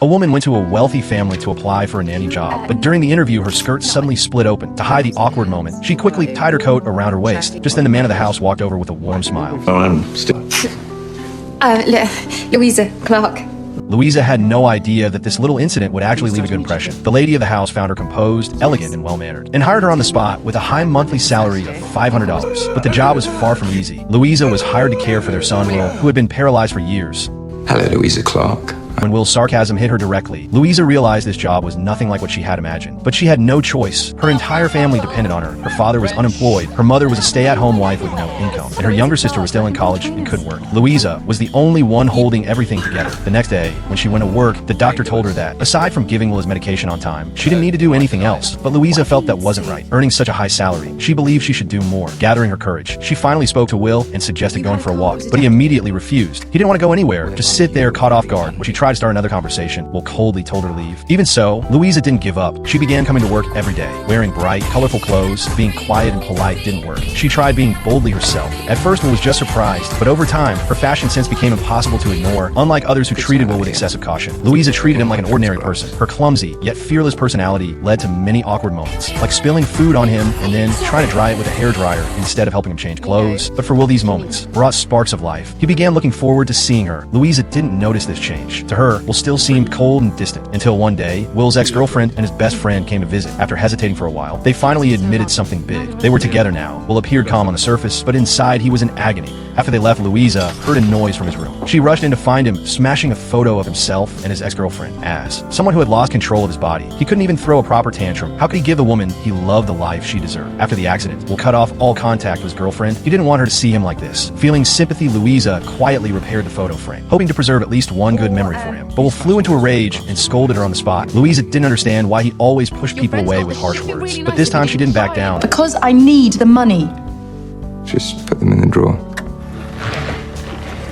A woman went to a wealthy family to apply for a nanny job, but during the interview her skirt suddenly split open. To hide the awkward moment, she quickly tied her coat around her waist. Just then the man of the house walked over with a warm smile. Oh, I'm still... Louisa Clarke. Louisa had no idea that this little incident would actually leave a good impression. The lady of the house found her composed, elegant, and well-mannered, and hired her on the spot with a high monthly salary of $500. But the job was far from easy. Louisa was hired to care for their son, Will, who had been paralyzed for years. Hello, Louisa Clarke. When Will's sarcasm hit her directly, Louisa realized this job was nothing like what she had imagined. But she had no choice. Her entire family depended on her. Her father was unemployed, her mother was a stay-at-home wife with no income, and her younger sister was still in college and couldn't work. Louisa was the only one holding everything together. The next day, when she went to work, the doctor told her that, aside from giving Will his medication on time, she didn't need to do anything else. But Louisa felt that wasn't right. Earning such a high salary, she believed she should do more. Gathering her courage, she finally spoke to Will and suggested going for a walk, but he immediately refused. He didn't want to go anywhere, just sit there caught off guard. When she tried to start another conversation, Will coldly told her to leave. Even so, Louisa didn't give up. She began coming to work every day, wearing bright, colorful clothes. Being quiet and polite didn't work. She tried being boldly herself. At first, Will was just surprised, but over time, her fashion sense became impossible to ignore, unlike others who treated Will with excessive caution. Louisa treated him like an ordinary person. Her clumsy, yet fearless personality led to many awkward moments, like spilling food on him and then trying to dry it with a hairdryer instead of helping him change clothes. But for Will, these moments brought sparks of life. He began looking forward to seeing her. Louisa didn't notice this change. To her, Will still seemed cold and distant, until one day, Will's ex-girlfriend and his best friend came to visit. After hesitating for a while, they finally admitted something big. They were together now. Will appeared calm on the surface, but inside he was in agony. After they left, Louisa heard a noise from his room. She rushed in to find him, smashing a photo of himself and his ex-girlfriend. As someone who had lost control of his body, he couldn't even throw a proper tantrum. How could he give the woman he loved the life she deserved? After the accident, Will cut off all contact with his girlfriend. He didn't want her to see him like this. Feeling sympathy, Louisa quietly repaired the photo frame, hoping to preserve at least one good memory for him. But Will flew into a rage and scolded her on the spot. Louisa didn't understand why he always pushed people away with harsh words. But this time she didn't back down. Because I need the money. Just put them in the drawer.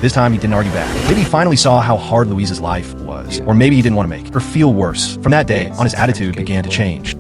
This time he didn't argue back. Maybe he finally saw how hard Louisa's life was. Or maybe he didn't want to make her feel worse. From that day on, his attitude began to change.